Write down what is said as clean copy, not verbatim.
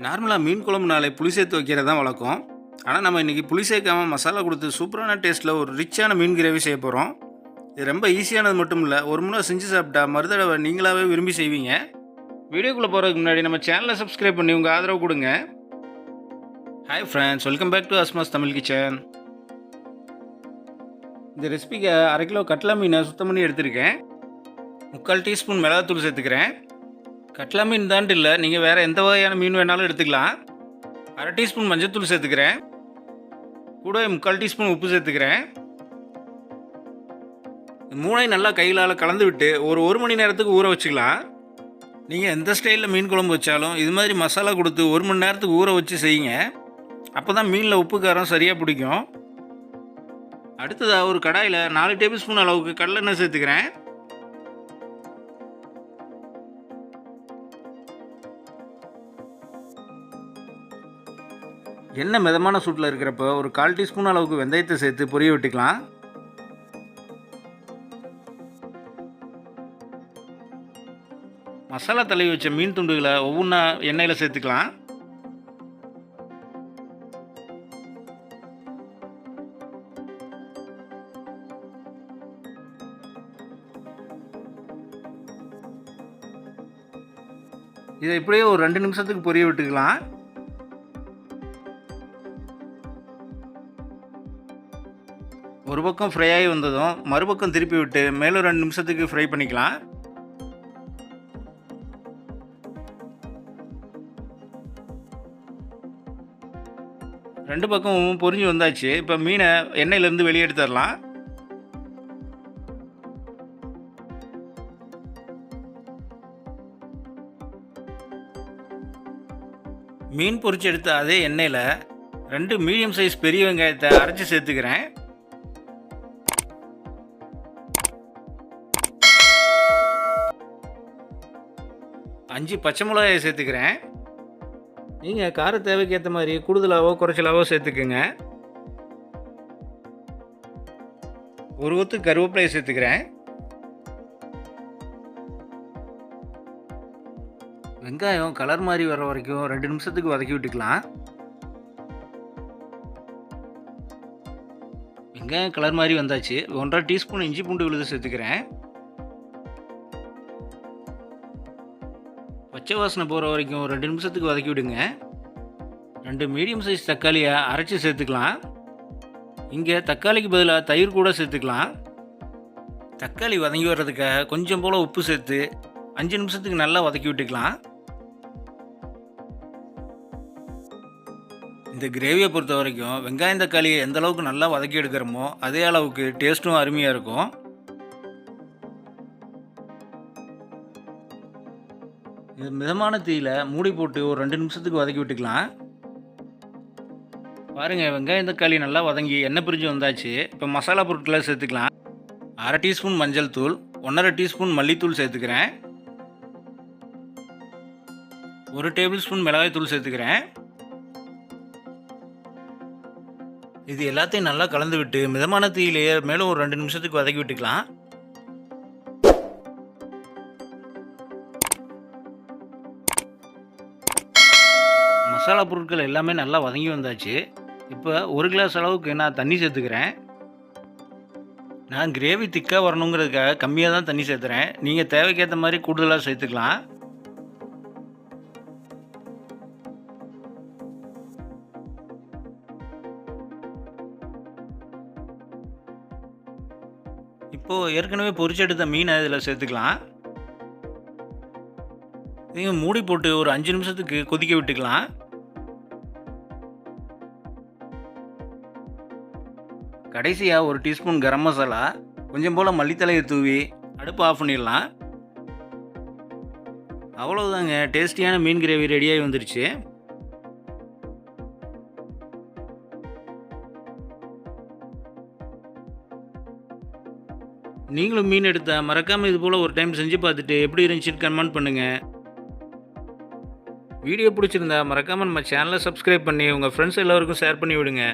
நார்மலாக மீன் குழம்புனாலே புளி சேர்த்து வைக்கிறது தான் வழக்கம். ஆனால் நம்ம இன்றைக்கி புளி சேர்க்காமல் மசாலா கொடுத்து சூப்பரான டேஸ்ட்டில் ஒரு ரிச்சான மீன் கிரேவி செய்ய போகிறோம். இது ரொம்ப ஈஸியானது மட்டும் இல்லை, ஒரு முறை செஞ்சு சாப்பிட்டா மறுதடவை நீங்களாகவே விரும்பி செய்வீங்க. வீடியோக்குள்ளே போகிறதுக்கு முன்னாடி நம்ம சேனலை சப்ஸ்கிரைப் பண்ணி உங்கள் ஆதரவு கொடுங்க. Hi friends, welcome back to Asma's Tamil kitchen. இந்த ரெசிபிக்கு 1/2 கிலோ கட்லா மீனை சுத்தம் பண்ணி எடுத்திருக்கேன். 3/4 டீஸ்பூன் மிளகாத்தூள் சேர்த்துக்கிறேன். கட்லா மீன் தான்ட்டு இல்லை, நீங்கள் வேறு எந்த வகையான மீன் வேணாலும் எடுத்துக்கலாம். 1/2 டீஸ்பூன் மஞ்சள்தூள் சேர்த்துக்கிறேன். கூட 3/4 டீஸ்பூன் உப்பு சேர்த்துக்கிறேன். மூணையும் நல்லா கையிலால் கலந்து விட்டு ஒரு மணி நேரத்துக்கு ஊற வச்சுக்கலாம். நீங்கள் எந்த ஸ்டைலில் மீன் குழம்பு வச்சாலும் இது மாதிரி மசாலா கொடுத்து 1 மணி நேரத்துக்கு ஊற வச்சு செய்யுங்க. அப்போ தான் மீனில் உப்பு காரம் சரியாக பிடிக்கும். அடுத்ததாக ஒரு கடாயில் 4 டேபிள் ஸ்பூன் அளவுக்கு கடலெண்ணெய் சேர்த்துக்கிறேன். எண்ணெய் மிதமான சூட்டில் இருக்கிறப்ப ஒரு 1/4 டீஸ்பூன் அளவுக்கு வெந்தயத்தை சேர்த்து பொரிய விட்டுக்கலாம். மசாலா தடவி வச்ச மீன் துண்டுகளை ஒவ்வொன்றா எண்ணெயில் சேர்த்துக்கலாம். இதை இப்படியே ஒரு 2 நிமிஷத்துக்கு பொரிய விட்டுக்கலாம். ஒரு பக்கம் ஃப்ரை ஆகி வந்ததும் மறுபக்கம் திருப்பி விட்டு மேலும் 2 நிமிஷத்துக்கு ஃப்ரை பண்ணிக்கலாம். ரெண்டு பக்கமும் பொரிஞ்சு வந்தாச்சு. இப்போ மீனை எண்ணெயிலேருந்து வெளியே எடுத்துடலாம். மீன் பொரிச்சு எடுத்த அதே எண்ணெயில் 2 மீடியம் சைஸ் பெரிய வெங்காயத்தை அரைச்சி சேர்த்துக்கிறேன். 5 பச்சை மிளகாயை சேர்த்துக்கிறேன். நீங்கள் கார தேவைக்கு ஏற்ற மாதிரி கூடுதலாகவோ குறைச்சலாவோ சேர்த்துக்குங்க. ஒரு கொத்து கருவேப்பிலையை சேர்த்துக்கிறேன். வெங்காயம் கலர் மாதிரி வர வரைக்கும் 2 நிமிஷத்துக்கு வதக்கி விட்டுக்கலாம். வெங்காயம் கலர் மாதிரி வந்தாச்சு. 1/2 டீஸ்பூன் இஞ்சி பூண்டு விழுது சேர்த்துக்கிறேன். பச்சை வாசனை போகிற வரைக்கும் 2 நிமிஷத்துக்கு வதக்கி விடுங்க. 2 மீடியம் சைஸ் தக்காளியை அரைச்சி சேர்த்துக்கலாம். இங்கே தக்காளிக்கு பதிலாக தயிர் கூட சேர்த்துக்கலாம். தக்காளி வதங்கி வர்றதுக்காக கொஞ்சம் போல் உப்பு சேர்த்து 5 நிமிஷத்துக்கு நல்லா வதக்கி விட்டுக்கலாம். இந்த கிரேவியை பொறுத்த வரைக்கும் வெங்காயம் தக்காளியை எந்த அளவுக்கு நல்லா வதக்கி எடுக்கிறோமோ அதே அளவுக்கு டேஸ்ட்டும் அருமையாக இருக்கும். இது மிதமான தீயில் மூடி போட்டு ஒரு 2 நிமிஷத்துக்கு வதக்கி விட்டுக்கலாம். பாருங்கள், வெங்காயம் தக்காளி நல்லா வதங்கி எண்ணெய் பிரிஞ்சு வந்தாச்சு. இப்போ மசாலா பொருட்களை சேர்த்துக்கலாம். 1/2 டீஸ்பூன் மஞ்சள் தூள், 1/2 டீஸ்பூன் மல்லித்தூள் சேர்த்துக்கிறேன். 1 டேபிள் ஸ்பூன் மிளகாய் தூள் சேர்த்துக்கிறேன். இது எல்லாத்தையும் நல்லா கலந்து விட்டு மிதமான தீயிலேயே மேலும் ஒரு 2 நிமிஷத்துக்கு வதக்கி விட்டுக்கலாம். மசாலா பொருட்கள் எல்லாமே நல்லா வதங்கி வந்தாச்சு. இப்போ 1 கிளாஸ் அளவுக்கு நான் தண்ணி சேர்த்துக்கிறேன். நான் கிரேவி திக்காக வரணுங்கிறதுக்காக கம்மியாக தான் தண்ணி சேர்த்துறேன். நீங்கள் தேவைக்கேற்ற மாதிரி கூடுதலாக சேர்த்துக்கலாம். இப்போது ஏற்கனவே பொரிச்செடுத்த மீனை இதில் சேர்த்துக்கலாம். இதையும் மூடி போட்டு ஒரு 5 நிமிஷத்துக்கு கொதிக்க விட்டுக்கலாம். கடைசியாக 1 டீஸ்பூன் கரம் மசாலா, கொஞ்சம் போல் மல்லித்தலையை தூவி அடுப்பு ஆஃப் பண்ணிடலாம். அவ்வளோதாங்க, டேஸ்டியான மீன் கிரேவி ரெடியாகி வந்துருச்சு. நீங்களும் மீன் எடுத்தால் மறக்காமல் இது போல் ஒரு டைம் செஞ்சு பார்த்துட்டு எப்படி இருந்துச்சுன்னு கமெண்ட் பண்ணுங்கள். வீடியோ பிடிச்சிருந்தா மறக்காமல் நம்ம சேனலை சப்ஸ்கிரைப் பண்ணி உங்கள் ஃப்ரெண்ட்ஸ் எல்லோருக்கும் ஷேர் பண்ணி விடுங்க.